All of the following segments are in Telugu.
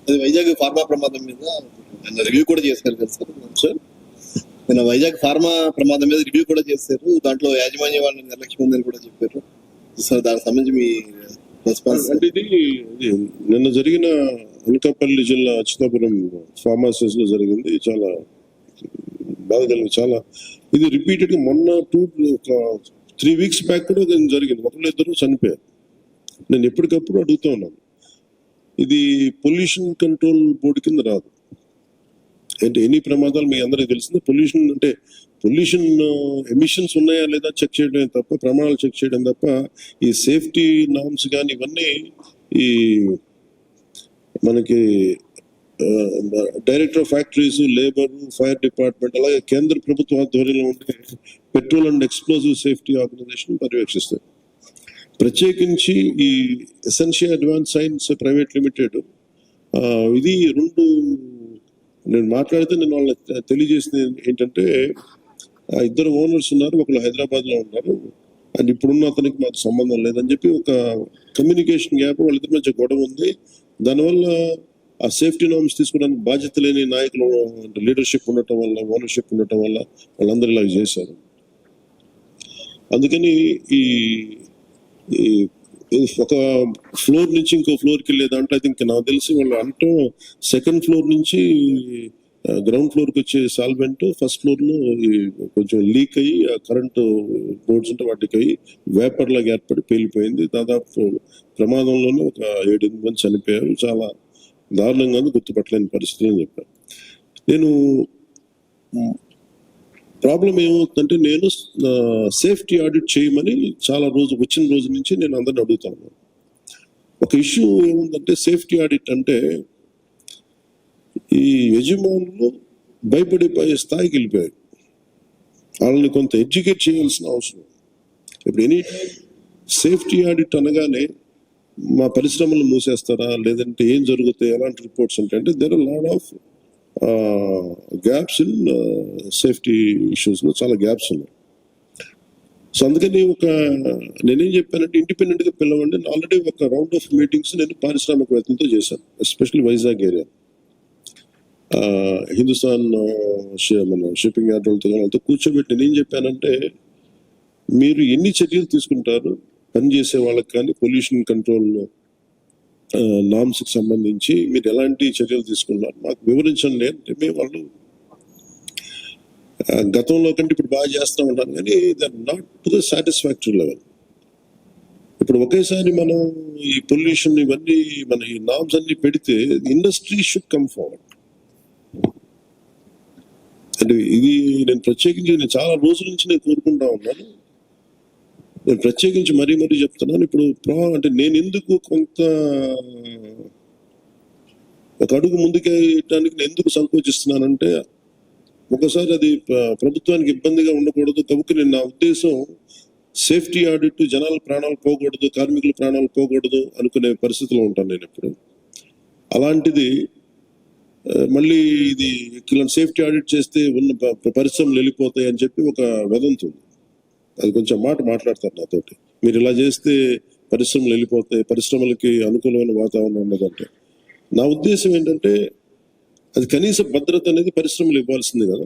అది వైజాగ్ ఫార్మా ప్రమాదం మీద నిన్న రివ్యూ కూడా చేశారు కదా సార్. నిన్న వైజాగ్ ఫార్మా ప్రమాదం మీద రివ్యూ కూడా చేశారు. దాంట్లో యాజమాన్య వాళ్ళని నిర్లక్ష్యం ఉందని కూడా చెప్పారు సార్. దానికి సంబంధించి మీ రెస్పాన్స్? అంటే ఇది నిన్న జరిగిన అనకాపల్లి జిల్లా అచ్యుతాపురం ఫార్మాసిస్ లో జరిగింది. చాలా బాధ కలిగింది. చాలా ఇది రిపీటెడ్ గా మొన్న 3 weeks బ్యాక్ కూడా జరిగింది. ఒకళ్ళు ఇద్దరు చనిపోయారు. నేను ఎప్పటికప్పుడు అడుగుతూ ఉన్నాను, ఇది పొల్యూషన్ కంట్రోల్ బోర్డు కింద రాదు. అంటే ఎన్ని ప్రమాదాలు మీ అందరికీ తెలిసింది. పొల్యూషన్ ఎమిషన్స్ ఉన్నాయా లేదా చెక్ చేయడం తప్ప, ప్రమాణాలు చెక్ చేయడం తప్ప, ఈ సేఫ్టీ నార్మ్స్ కానీ ఇవన్నీ ఈ మనకి director of factories, labour, fire department, అలాగే కేంద్ర ప్రభుత్వ ఆధ్వర్యంలో ఉండే petrol and explosive safety organisation పర్యవేక్షిస్తాయి. ప్రత్యేకించి ఈ essential advance science private limited ఇది నేను మాట్లాడితే నేను వాళ్ళకి తెలియజేసింది ఏంటంటే, ఇద్దరు ఓనర్స్ ఉన్నారు, ఒకళ్ళు హైదరాబాద్ లో ఉన్నారు, అండ్ ఇప్పుడున్న అతనికి మాకు సంబంధం లేదని చెప్పి ఒక కమ్యూనికేషన్ గ్యాప్ వాళ్ళిద్దరి మధ్య గొడవ ఉంది. దానివల్ల ఆ సేఫ్టీ నార్మ్స్ తీసుకోవడానికి బాధ్యత లేని నాయకులు లీడర్షిప్ ఉండటం వల్ల, ఓనర్షిప్ ఉండటం వల్ల వాళ్ళందరూ ఇలా చేశారు. అందుకని ఈ ఒక ఫ్లోర్ నుంచి ఇంకో ఫ్లోర్కి వెళ్ళే దాంట్లో ఐ థింక్ నాకు తెలిసి వాళ్ళు అంటూ 2nd floor నుంచి గ్రౌండ్ ఫ్లోర్కి వచ్చే సాల్వెంట్ ఫస్ట్ ఫ్లోర్ లో కొంచెం లీక్ అయ్యి కరెంటు బోర్డ్స్ ఉంటే వాటికి అయ్యి వేపర్ లాగా ఏర్పడి పేలిపోయింది. దాదాపు ప్రమాదంలోనే ఒక 7-8 మంది చనిపోయారు. చాలా దారుణంగా గుర్తుపట్టలేని పరిస్థితి అని చెప్పారు. నేను ప్రాబ్లం ఏమవుతుందంటే, నేను సేఫ్టీ ఆడిట్ చేయమని వచ్చిన రోజు నుంచి నేను అందరిని అడుగుతాను. ఒక ఇష్యూ ఏముందంటే, సేఫ్టీ ఆడిట్ అంటే ఈ యజమానులు భయపడిపోయే స్థాయికి వెళ్ళిపోయారు. వాళ్ళని కొంత ఎడ్యుకేట్ చేయాల్సిన అవసరం. ఇప్పుడు ఎనీ టైం సేఫ్టీ ఆడిట్ అనగానే మా పరిశ్రమలు మూసేస్తారా, లేదంటే ఏం జరుగుతాయి, ఎలాంటి రిపోర్ట్స్ ఉంటాయి అంటే, there are lot of gaps in safety issues లో చాలా గ్యాప్స్ ఉన్నాయి. సో అందుకని నేనేం చెప్పానంటే, ఇండిపెండెంట్ గా పిలవండి. ఆల్రెడీ ఒక రౌండ్ ఆఫ్ మీటింగ్స్ నేను పారిశ్రామికవేత్తలతో చేశాను, ఎస్పెషల్లీ వైజాగ్ ఏరియా, హిందుస్థాన్ మన షిప్పింగ్ యార్డ్ వాళ్ళతో కూర్చోబెట్టి నేనేం చెప్పానంటే, మీరు ఎన్ని చర్యలు తీసుకుంటారు పనిచేసే వాళ్ళకి కానీ, పొల్యూషన్ కంట్రోల్ నామ్స్ కి సంబంధించి మీరు ఎలాంటి చర్యలు తీసుకున్నారు మాకు వివరించండి అంటే, మేము వాళ్ళు గతంలో కంటే ఇప్పుడు బాగా చేస్తూ ఉంటాను, కానీ they are not to the satisfactory level. ఇప్పుడు ఒకేసారి మనం ఈ పొల్యూషన్ ఇవన్నీ మన ఈ నామ్స్ అన్ని పెడితే ఇండస్ట్రీ షుడ్ కమ్ ఫార్వర్డ్. అంటే ఇది నేను ప్రత్యేకించి చాలా రోజుల నుంచి నేను కోరుకుంటా ఉన్నాను. నేను ప్రత్యేకించి మరీ చెప్తున్నాను. ఇప్పుడు అంటే నేను ఎందుకు కొంత ఒక అడుగు ముందుకేయటానికి నేను ఎందుకు సంకోచిస్తున్నానంటే, ఒకసారి అది ప్రభుత్వానికి ఇబ్బందిగా ఉండకూడదు కాబట్టి నా ఉద్దేశం సేఫ్టీ ఆడిట్ జనాల ప్రాణాలు పోకూడదు, కార్మికుల ప్రాణాలు పోకూడదు అనుకునే పరిస్థితిలో ఉంటాను నేను ఇప్పుడు. అలాంటిది మళ్ళీ ఇది ఇలాంటి సేఫ్టీ ఆడిట్ చేస్తే ఉన్న పరిశ్రమలు వెళ్ళిపోతాయి అని చెప్పి ఒక వదంతి ఉంది. అది కొంచెం మాట్లాడతారు నాతోటి, మీరు ఇలా చేస్తే పరిశ్రమలు వెళ్ళిపోతాయి, పరిశ్రమలకి అనుకూలమైన వాతావరణం ఉన్నదంటే. నా ఉద్దేశం ఏంటంటే, అది కనీస భద్రత అనేది పరిశ్రమలు ఇవ్వాల్సింది కదా.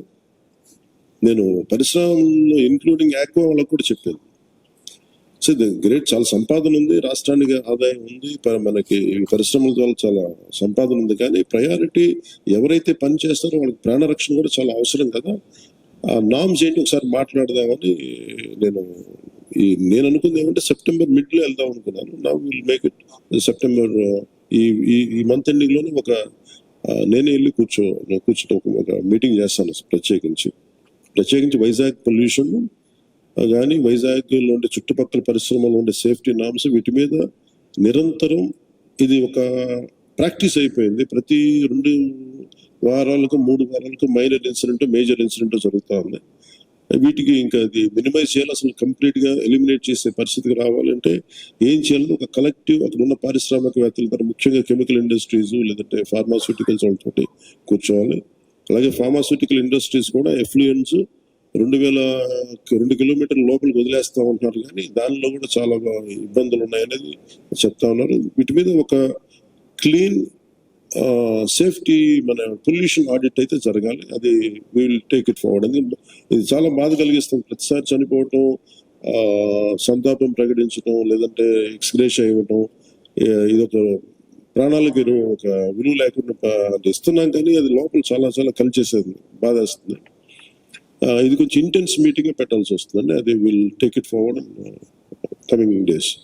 నేను పరిశ్రమలో ఇంక్లూడింగ్ ఆక్వా వాళ్ళకు కూడా చెప్పాను. సో గ్రేట్, చాలా సంపాదన ఉంది, రాష్ట్రానికి ఆదాయం ఉంది, మనకి పరిశ్రమల ద్వారా చాలా సంపాదన ఉంది, కానీ ప్రయారిటీ ఎవరైతే పని చేస్తారో వాళ్ళకి ప్రాణరక్షణ కూడా చాలా అవసరం కదా. ఆ నామ్స్ ఏంటి ఒకసారి మాట్లాడదామని నేను అనుకుంది ఏమంటే, సెప్టెంబర్ మిడ్ లో వెళ్దాం అనుకున్నాను. నా విల్ మేక్ ఇట్ సెప్టెంబర్ ఈ మంత్ ఎండింగ్ లోనే నేనే వెళ్ళి కూర్చోటం ఒక మీటింగ్ చేస్తాను ప్రత్యేకించి వైజాగ్ పొల్యూషన్ కానీ, వైజాగ్ లో ఉండే చుట్టుపక్కల పరిశ్రమలో ఉండే సేఫ్టీ నామ్స్, వీటి మీద నిరంతరం ఇది ఒక ప్రాక్టీస్ అయిపోయింది. ప్రతి 2 వారాలకు 3 వారాలకు మైనర్ ఇన్సిడెంట్, మేజర్ ఇన్సిడెంట్ జరుగుతూ ఉంది. వీటికి ఇంకా అది మినిమైజ్ చేయాలి, అసలు కంప్లీట్ గా ఎలిమినేట్ చేసే పరిస్థితికి రావాలంటే ఏం చేయాలని ఒక కలెక్టివ్ అక్కడ ఉన్న పారిశ్రామికవేత్తల ద్వారా, ముఖ్యంగా కెమికల్ ఇండస్ట్రీస్ లేదంటే ఫార్మాస్యూటికల్స్ వాళ్ళతో కూర్చోవాలి. అలాగే ఫార్మాస్యూటికల్ ఇండస్ట్రీస్ కూడా ఎఫ్లూయెన్స్ 2 కిలోమీటర్ల లోపలికి వదిలేస్తా ఉంటున్నారు, కానీ దానిలో కూడా చాలా ఇబ్బందులు ఉన్నాయనేది చెప్తా ఉన్నారు. వీటి మీద ఒక క్లీన్ సేఫ్టీ మన పొల్యూషన్ ఆడిట్ అయితే జరగాలి. అది విల్ టేక్ ఇట్ ఫార్వర్డ్. అని ఇది చాలా బాధ కలిగిస్తుంది. ప్రతిసారి చనిపోవటం, సంతాపం ప్రకటించడం, లేదంటే ఎక్స్గ్రేషియా ఇవ్వటం, ఇదొక ప్రాణాలకి ఒక విలువ లేకుండా ఇస్తున్నాం, కానీ అది లోపల చాలా చాలా కలిచేసేది, బాధ వేస్తుంది. ఇది కొంచెం ఇంటెన్స్ మీటింగ్ పెట్టాల్సి వస్తుందండి. అది will take it forward coming days.